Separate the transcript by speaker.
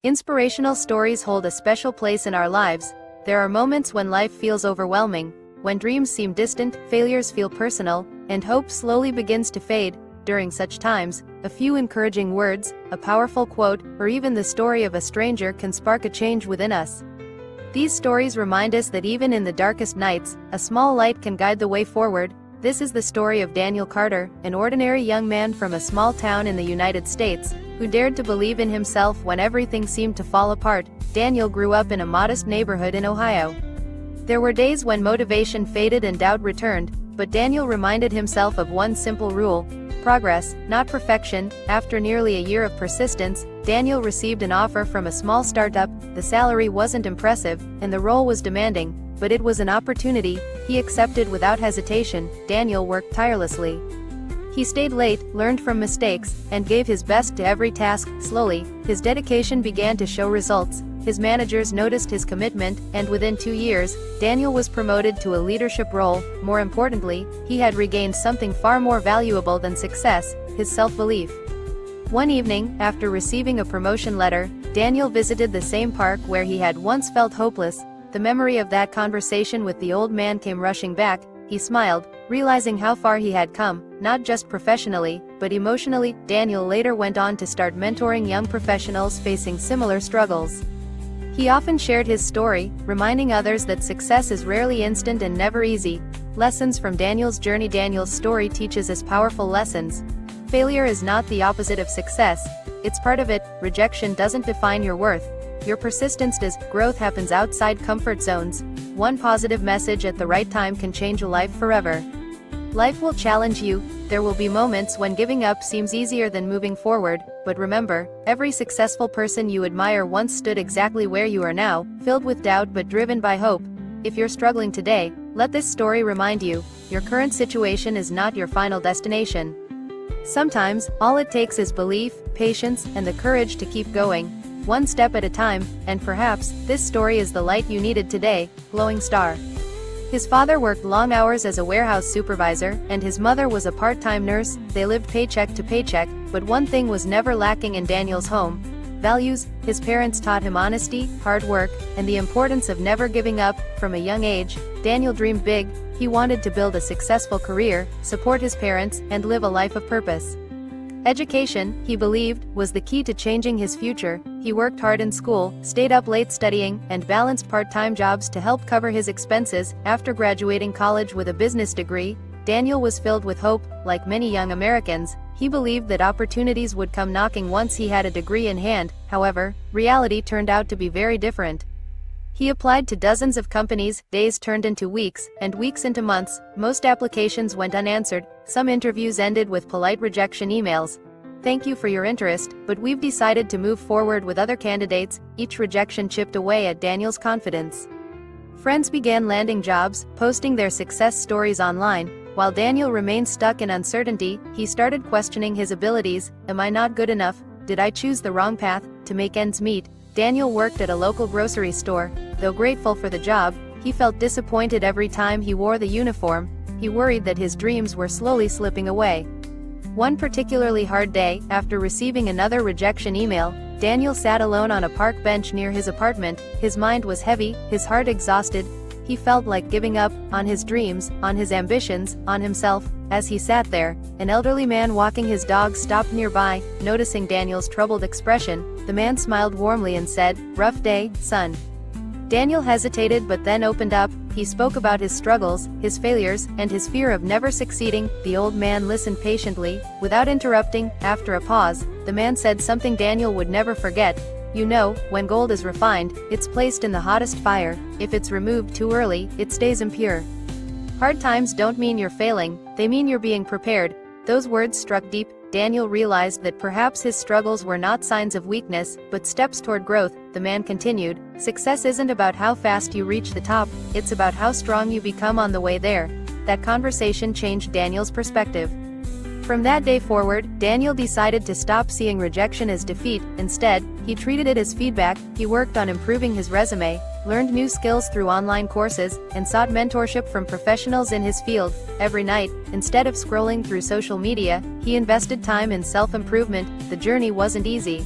Speaker 1: Inspirational stories hold a special place in our lives. There are moments when life feels overwhelming, when dreams seem distant, failures feel personal, and hope slowly begins to fade. During such times, a few encouraging words, a powerful quote, or even the story of a stranger can spark a change within us. These stories remind us that even in the darkest nights, a small light can guide the way forward. This is the story of Daniel Carter, an ordinary young man from a small town in the United States, who dared to believe in himself when everything seemed to fall apart. Daniel grew up in a modest neighborhood in Ohio. There were days when motivation faded and doubt returned, but Daniel reminded himself of one simple rule: progress, not perfection. After nearly a year of persistence, Daniel received an offer from a small startup. The salary wasn't impressive, and the role was demanding, but it was an opportunity. He accepted without hesitation. Daniel worked tirelessly. He stayed late, learned from mistakes, and gave his best to every task. Slowly, his dedication began to show results. His managers noticed his commitment, and within 2 years, Daniel was promoted to a leadership role. More importantly, he had regained something far more valuable than success: his self-belief. One evening, after receiving a promotion letter, Daniel visited the same park where he had once felt hopeless. The memory of that conversation with the old man came rushing back. He smiled, realizing how far he had come, not just professionally, but emotionally. Daniel later went on to start mentoring young professionals facing similar struggles. He often shared his story, reminding others that success is rarely instant and never easy. Lessons from Daniel's journey. Daniel's story teaches us powerful lessons. Failure is not the opposite of success, it's part of it. Rejection doesn't define your worth. Your persistence does. Growth happens outside comfort zones. One positive message at the right time can change a life forever. Life will challenge you. There will be moments when giving up seems easier than moving forward, but remember, every successful person you admire once stood exactly where you are now, filled with doubt but driven by hope. If you're struggling today, let this story remind you, your current situation is not your final destination. Sometimes, all it takes is belief, patience, and the courage to keep going, one step at a time, and perhaps, this story is the light you needed today. Glowing star. His father worked long hours as a warehouse supervisor, and his mother was a part-time nurse. They lived paycheck to paycheck, but one thing was never lacking in Daniel's home: values. His parents taught him honesty, hard work, and the importance of never giving up. From a young age, Daniel dreamed big. He wanted to build a successful career, support his parents, and live a life of purpose. Education, he believed, was the key to changing his future. He worked hard in school, stayed up late studying, and balanced part-time jobs to help cover his expenses. After graduating college with a business degree, Daniel was filled with hope. Like many young Americans, he believed that opportunities would come knocking once he had a degree in hand. However, reality turned out to be very different. He applied to dozens of companies. Days turned into weeks, and weeks into months. Most applications went unanswered. Some interviews ended with polite rejection emails. "Thank you for your interest, but we've decided to move forward with other candidates." Each rejection chipped away at Daniel's confidence. Friends began landing jobs, posting their success stories online. While Daniel remained stuck in uncertainty, he started questioning his abilities. Am I not good enough? Did I choose the wrong path? To make ends meet, Daniel worked at a local grocery store. Though grateful for the job, he felt disappointed every time he wore the uniform. He worried that his dreams were slowly slipping away. One particularly hard day, after receiving another rejection email, Daniel sat alone on a park bench near his apartment. His mind was heavy, his heart exhausted. He felt like giving up, on his dreams, on his ambitions, on himself. As he sat there, an elderly man walking his dog stopped nearby. Noticing Daniel's troubled expression, the man smiled warmly and said, "Rough day, son." Daniel hesitated but then opened up. He spoke about his struggles, his failures, and his fear of never succeeding. The old man listened patiently, without interrupting. After a pause, the man said something Daniel would never forget. "You know, when gold is refined, it's placed in the hottest fire. If it's removed too early, it stays impure. Hard times don't mean you're failing, they mean you're being prepared." Those words struck deep. Daniel realized that perhaps his struggles were not signs of weakness, but steps toward growth. The man continued, "Success isn't about how fast you reach the top, it's about how strong you become on the way there." That conversation changed Daniel's perspective. From that day forward, Daniel decided to stop seeing rejection as defeat. Instead, he treated it as feedback. He worked on improving his resume, learned new skills through online courses, and sought mentorship from professionals in his field. Every night, instead of scrolling through social media, he invested time in self-improvement. The journey wasn't easy,